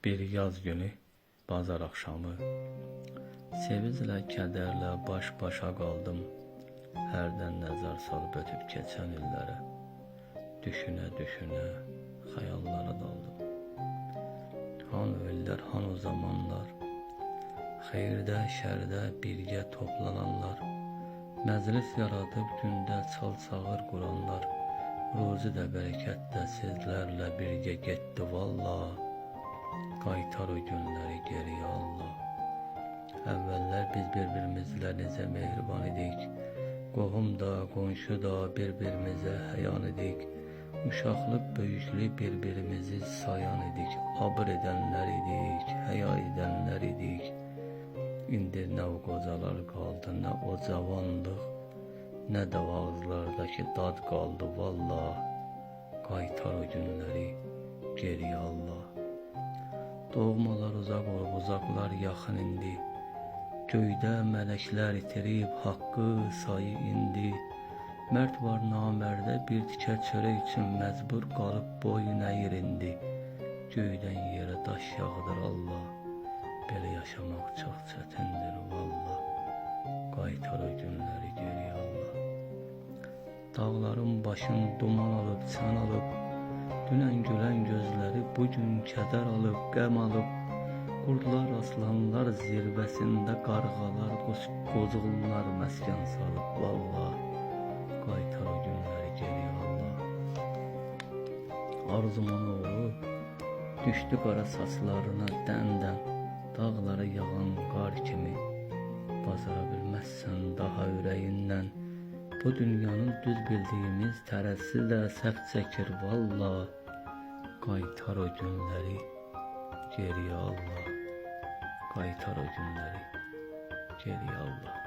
Bir yaz günü, bazar axşamı, sevinclə, kədərlə baş-başa qaldım. Hərdən nəzər salıb ötüb keçən illərə, düşünə-düşünə xəyallara daldım. Hanı illər, hanı zamanlar, xeyirdə, şərdə birgə toplananlar, məclis yaradıb gündə çal-çağır quranlar, ruzi də bərəkətdə sizlərlə birgə getdi vallah. Qaytar o günləri geriyə Allah. Əvvəllər biz bir-birimizlə necə mehriban idik, qohum da, qonşu da bir-birimizə həyan idik, uşaqlıq, böyüklük bir-birimizi sayan idik, abır edənlər idik, həya edənlər idik. İndi nə o qocalar qaldı, nə o cavanlıq, nə də ağızlardakı dad qaldı vallah. Qaytar o günləri geriyə Allah. Doğmalar uzaq olub, uzaqlar yaxın indi, göydə mələklər itirib haqqı sayı indi. Mərd var namərdə bir tikə çörək üçün məcbur qalıb boyun əyir indi. Göydən yerə daş yağdır Allah, belə yaşamaq çox çətindir vallah. Qaytar o günləri geriyə Allah. Dağların başın duman alıb, çən alıb, dünən gülən gözləri bugün kədər alıb, qəm alıb. Qurdlar, aslanlar zirvəsində qarğalar, qozuğunlar məskən salıb vallah. Qaytar o günləri geriyə Allah. Arzuman oğlu düşdü qara saçlarına dən-dən, dağlara yağan qar kimi. Bazara bilməzsən daha ürəyindən, bu dünyanın düz bildiyimiz tərəzi də səhv çəkir vallah. Qaytar o günləri geriyə Allah. Qaytar o günləri geriyə Allah.